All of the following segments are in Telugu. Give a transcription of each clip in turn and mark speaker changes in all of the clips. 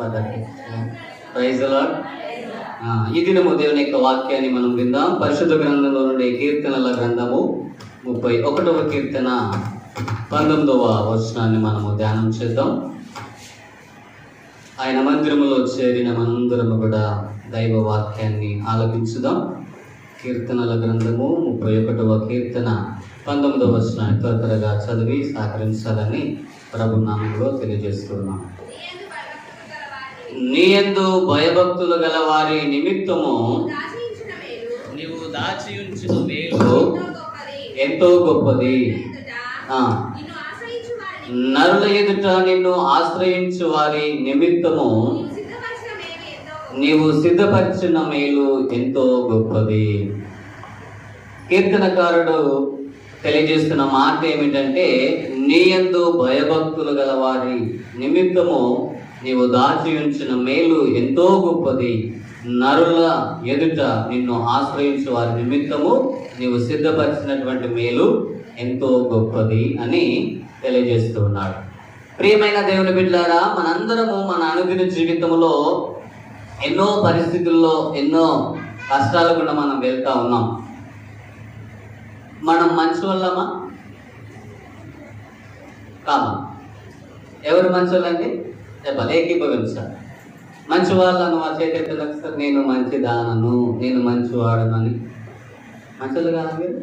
Speaker 1: పద్ధతి. Praise the lord. ఈ దినము దేవుని యొక్క వాక్యాన్ని మనం విందాం. పరిశుద్ధ గ్రంథంలో నుండి కీర్తనల గ్రంథము 31వ కీర్తన 19వ వచనాన్ని మనము ధ్యానం చేద్దాం. ఆయన మందిరములో చేరిన మనందరము కూడా దైవ వాక్యాన్ని ఆలకించుదాం. కీర్తనల గ్రంథము 31వ కీర్తన 19వ వచనాన్ని త్వరగా చదివి సహకరించాలని ప్రభు నామములో తెలియజేస్తున్నాం. నీయందు భయభక్తులు గల వారి నిమిత్తము నీవు దాచి ఉంచిన మేలు ఎంతో గొప్పది. నరుల ఎదుట నిన్ను ఆశ్రయించు వారి నిమిత్తము నీవు సిద్ధపరిచిన మేలు ఎంతో గొప్పది. కీర్తనకారుడు తెలియజేస్తున్న మాట ఏమిటంటే, నీయందు భయభక్తులు గల వారి నిమిత్తము నీవు దాచి ఉంచిన మేలు ఎంతో గొప్పది. నరుల ఎదుట నిన్ను ఆశ్రయించు వారి నిమిత్తము నీవు సిద్ధపరిచినటువంటి మేలు ఎంతో గొప్పది అని తెలియజేస్తూ ఉన్నాడు. ప్రియమైన దేవుని బిడ్డలారా, మనందరము మన అనుదిన జీవితంలో ఎన్నో పరిస్థితుల్లో ఎన్నో కష్టాల గుండా మనం వెళ్తా ఉన్నాం. మనం మంచి వాళ్ళమా కామా? ఎవరు మంచి వాళ్ళండి? చెప్పాలి, ఏకీభవించాలి. మంచి వాళ్ళను మా చేతులకు సార్, నేను మంచిదానను, నేను మంచివాడనని మంచిలు కాదా మీరు?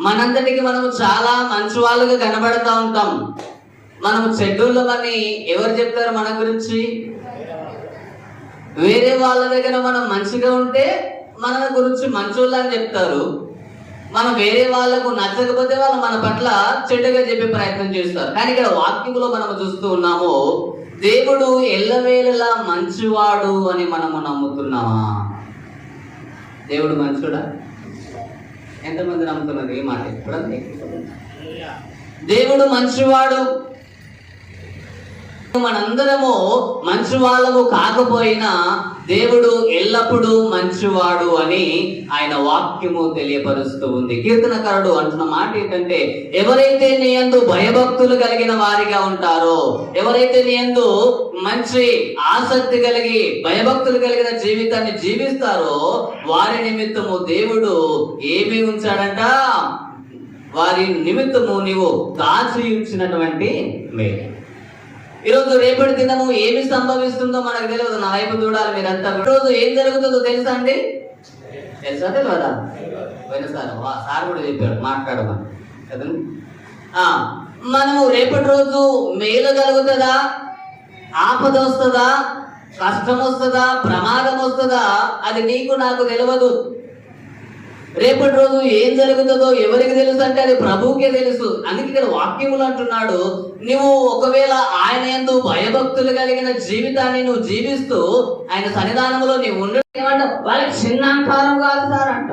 Speaker 1: మనందరికీ మనము చాలా మంచి వాళ్ళుగా కనబడతా ఉంటాం. మనము చెడ్డోళ్ళమని ఎవరు చెప్తారు మన గురించి? వేరే వాళ్ళ దగ్గర మనం మంచిగా ఉంటే మన గురించి మంచోళ్ళు అని చెప్తారు. మనం వేరే వాళ్ళకు నచ్చకపోతే వాళ్ళు మన పట్ల చెడ్డగా చెప్పే ప్రయత్నం చేస్తారు. కానీ ఇక్కడ వాక్యంలో మనం చూస్తూ ఉన్నాము, దేవుడు ఎల్లవేళలా మంచివాడు అని మనము నమ్ముతున్నామా? దేవుడు మంచివాడా? ఎంతమంది నమ్ముతున్నారు ఈ మాట? ఎప్పుడన్నా దేవుడు మంచివాడు. మనందరము మంచి వాళ్ళము కాకపోయినా దేవుడు ఎల్లప్పుడూ మంచివాడు అని ఆయన వాక్యము తెలియపరుస్తూ ఉంది. కీర్తనకారుడు అంటున్న మాట ఏంటంటే, ఎవరైతే నీ యందు భయభక్తులు కలిగిన వారిగా ఉంటారో, ఎవరైతే నీ యందు మంచి ఆసక్తి కలిగి భయభక్తులు కలిగిన జీవితాన్ని జీవిస్తారో వారి నిమిత్తము దేవుడు ఏమి ఉంచాడంట? వారి నిమిత్తము నీవు దాచి ఉంచినటువంటి మేలు. ఈరోజు రేపటి దినము ఏమి సంభవిస్తుందో మనకు తెలియదు. నా వైపు చూడాలి మీరంతా. ఈరోజు ఏం జరుగుతుందో తెలుసా అండి? తెలుసా తెలియదా? పోయినసారి సార్ కూడా చెప్పాడు మాట్లాడమని కదండి. మనము రేపటి రోజు మేలు కలుగుతుందా, ఆపద వస్తుందా, కష్టం వస్తుందా, ప్రమాదం వస్తుందా, అది నీకు నాకు తెలియదు. రేపటి రోజు ఏం జరుగుతుందో ఎవరికి తెలుసు అంటే అది ప్రభువుకే తెలుసు. అందుకే ఇక్కడ వాక్యములు అంటున్నాడు, నువ్వు ఒకవేళ ఆయన యందు భయభక్తులు కలిగిన జీవితాన్ని నువ్వు జీవిస్తూ ఆయన సన్నిధానంలో నీవు ఉండేమంట, వాళ్ళకి చిన్న అహంకారం కాదు సార్ అంట,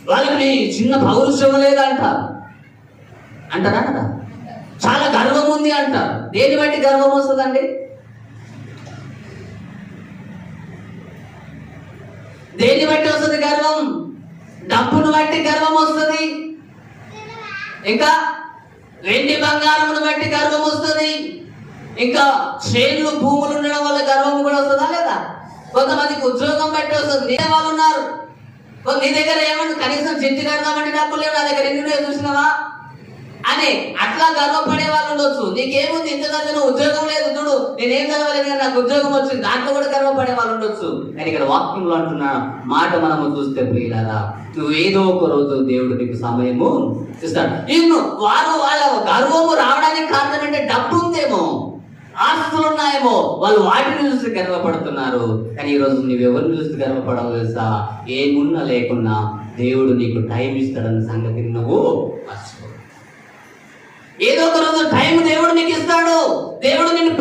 Speaker 1: వాళ్ళకి చిన్న పౌరుషం లేదంట అంటారా? చాలా గర్వం ఉంది అంట. దేని బట్టి గర్వం వస్తుందండి? దేన్ని బట్టి వస్తుంది గర్వం? డబ్బును బట్టి గర్వం వస్తుంది, ఇంకా వెండి బంగారమును బట్టి గర్వం వస్తుంది, ఇంకా చేన్లు భూములు ఉండడం వల్ల గర్వం కూడా వస్తుందా లేదా? కొంతమందికి ఉద్యోగం బట్టి వస్తుంది. నీ వాళ్ళు ఉన్నారు, నీ దగ్గర ఏమన్నా కనీసం చెట్టు కడదామంటే డబ్బులు లేవు, నా దగ్గర ఎన్ని చూసినావా అని అట్లా గర్వపడే వాళ్ళు ఉండొచ్చు. నీకేముంది, ఇంత చదివిన ఉద్యోగం లేదు, చూడు నేనేం చదవలేదు కానీ నాకు ఉద్యోగం వచ్చింది, దాంట్లో కూడా గర్వపడే వాళ్ళు ఉండొచ్చు. కానీ ఇక్కడ వాక్యంలో అంటున్న మాట మనము చూస్తే ప్రియులారా, నువ్వు ఏదో ఒక రోజు దేవుడు నీకు సమయము ఇస్తాడు. ఇನ್ನು వారు వాళ్ళ గర్వము రావడానికి కారణం అంటే డబ్బు ఉందేమో, ఆస్తులు ఉన్నాయేమో, వాళ్ళు వాటిని చూసి గర్వపడుతున్నారు. కానీ ఈరోజు నువ్వెవరిని చూసి గర్వపడవు తెలుసా? ఏమున్నా లేకున్నా దేవుడు నీకు టైం ఇస్తాడన్న సంగతిని నువ్వు మర్చిపో. ఏదో ఒక రోజు టైం దేవుడు నీకు ఇస్తాడు. దేవుడు నిన్ను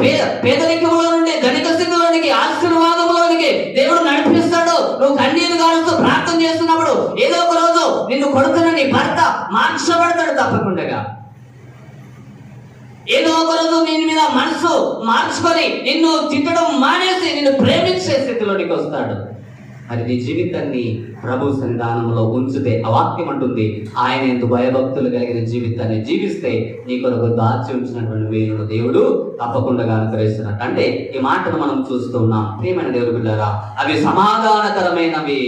Speaker 1: పేదరికంలో నుండి ధనిక స్థితిలోనికి, ఆశీర్వాదంలోనికి దేవుడు నడిపిస్తాడు. నువ్వు కన్నీరు గారుస్తూ ప్రార్థన చేస్తున్నప్పుడు ఏదో ఒక రోజు నిన్ను కొడుతున్న నీ భర్త మార్చబడతాడు తప్పకుండా. ఏదో ఒక రోజు నేను మీద మనసు మార్చుకొని నిన్ను తిట్టడం మానేసి నిన్ను ప్రేమించే స్థితిలోనికి వస్తాడు. మరి నీ జీవితాన్ని ప్రభు సన్నిధానంలో ఉంచితే ఆ వాక్యం అంటుంది, ఆయన ఎందు భయభక్తులు కలిగిన జీవితాన్ని జీవిస్తే నీ కొరకు దాచి ఉంచినటువంటి మేలును దేవుడు తప్పకుండా అనుగ్రహిస్తున్నట్టు. అంటే ఈ మాటను మనం చూస్తూ ఉన్నాం. ప్రియమైన దేవుడు బిడ్డలారా, అవి సమాధానకరమైనవి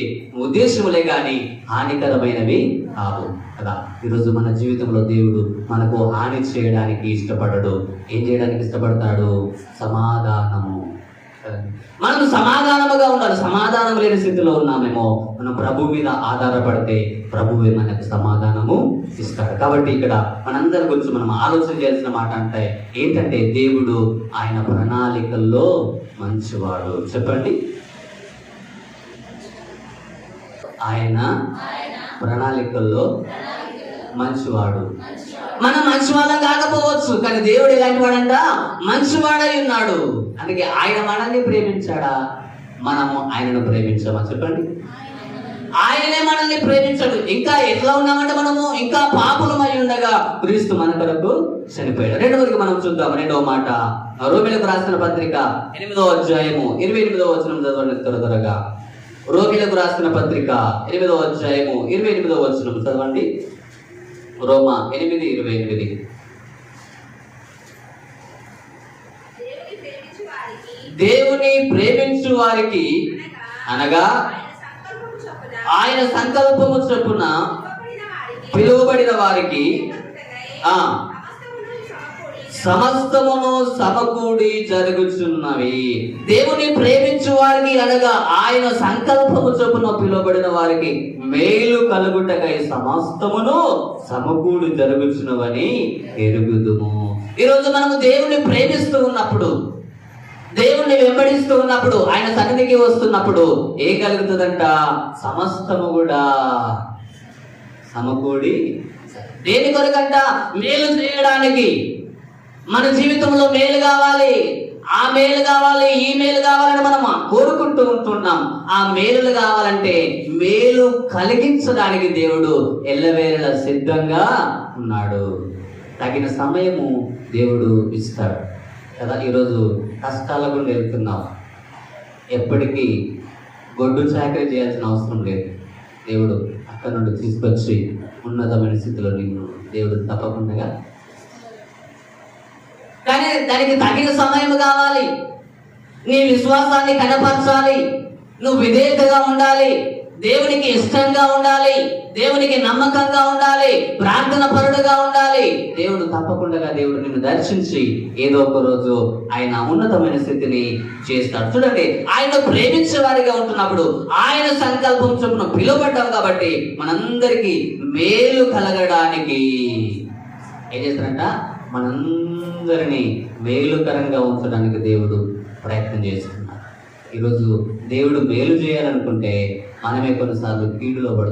Speaker 1: ఉద్దేశములే గాని హానికరమైనవి కావు కదా. ఈరోజు మన జీవితంలో దేవుడు మనకు హాని చేయడానికి ఇష్టపడడు. ఏం చేయడానికి ఇష్టపడతాడు? సమాధానము. మనం సమాధానముగా ఉండాలి. సమాధానం లేని స్థితిలో ఉన్నామేమో, మనం ప్రభు మీద ఆధారపడితే ప్రభువే మనకు సమాధానము ఇస్తాడు. కాబట్టి ఇక్కడ మనందరి గురించి మనం ఆలోచన చేయాల్సిన మాట అంటే ఏంటంటే, దేవుడు ఆయన ప్రణాళికల్లో మంచివాడు. చెప్పండి, ఆయన ప్రణాళికల్లో మంచివాడు. మనం మంచివాళ్ళం కాకపోవచ్చు, కానీ దేవుడు ఎలాంటి వాడంట? మంచివాడై ఉన్నాడు. అందుకే ఆయన మనల్ని ప్రేమించాడా? మనము ఆయనను ప్రేమించామా? చెప్పండి, ఆయనే మనల్ని ప్రేమించాడు. ఇంకా ఎట్లా ఉన్నామంటే మనము ఇంకా పాపులమై ఉండగా క్రీస్తు మన కొరకు చనిపోయాడు. రెండవది మనం చూద్దాం. రెండవ మాట, రోమిలకు రాసిన పత్రిక 8వ అధ్యాయము 28వ వచనం చదవండి త్వరగా. రోమిలకు రాసిన పత్రిక 8వ అధ్యాయము 28వ వచనం చదవండి. రోమా 8:28. దేవుని ప్రేమించు వారికి అనగా ఆయన సంకల్పము చొప్పున పిలువబడిన వారికి సమస్తమును సమకూడి జరుగుచున్నవి. దేవుని ప్రేమించు వారికి అనగా ఆయన సంకల్పము చొప్పున పిలువబడిన వారికి మేలు కలుగుటకై సమస్తమును సమకూడి జరుగుచున్నవని ఎరుగుదుము. ఈరోజు మనము దేవుని ప్రేమిస్తూ ఉన్నప్పుడు, దేవుణ్ణి వెంబడిస్తూ ఉన్నప్పుడు, ఆయన సన్నిధికి వస్తున్నప్పుడు ఏం కలుగుతుందంట? సమస్తము కూడా సమకూడి. దేని కొరకంట? మేలు చేయడానికి. మన జీవితంలో మేలు కావాలి, ఆ మేలు కావాలి, ఈ మేలు కావాలని మనం కోరుకుంటూ ఉంటున్నాం. ఆ మేలులు కావాలంటే మేలు కలిగించడానికి దేవుడు ఎల్లవేళలా సిద్ధంగా ఉన్నాడు. తగిన సమయము దేవుడు ఇస్తాడు కదా. ఈరోజు కష్టాల గుండా వెళ్తున్నాం, ఎప్పటికీ గొడ్డు చాకరీ చేయాల్సిన అవసరం లేదు. దేవుడు అక్కడ నుండి తీసుకొచ్చి ఉన్నతమైన స్థితిలో నిన్ను దేవుడు తప్పకుండా, కానీ దానికి తగిన సమయం కావాలి. నీ విశ్వాసాన్ని కనపరచాలి, నువ్వు విధేయతగా ఉండాలి, దేవునికి ఇష్టంగా ఉండాలి, దేవునికి నమ్మకంగా ఉండాలి, ప్రార్థన పరుడుగా ఉండాలి. దేవుడు తప్పకుండా దేవుడు నిన్ను దర్శించి ఏదో ఒక రోజు ఆయన ఉన్నతమైన స్థితిని చేస్తాడు. చూడండి, ఆయన ప్రేమించే వారిగా ఉంటున్నప్పుడు ఆయన సంకల్పం చొప్పున పిలువబడ్డాం కాబట్టి మనందరికీ మేలు కలగడానికి ఏం చేస్తారంట? మనందరినీ మేలుకరంగా ఉంచడానికి దేవుడు ప్రయత్నం చేస్తున్నాడు. ఈరోజు దేవుడు మేలు చేయాలనుకుంటే మనమే కొన్నిసార్లు కీడులో పడుతున్నాం.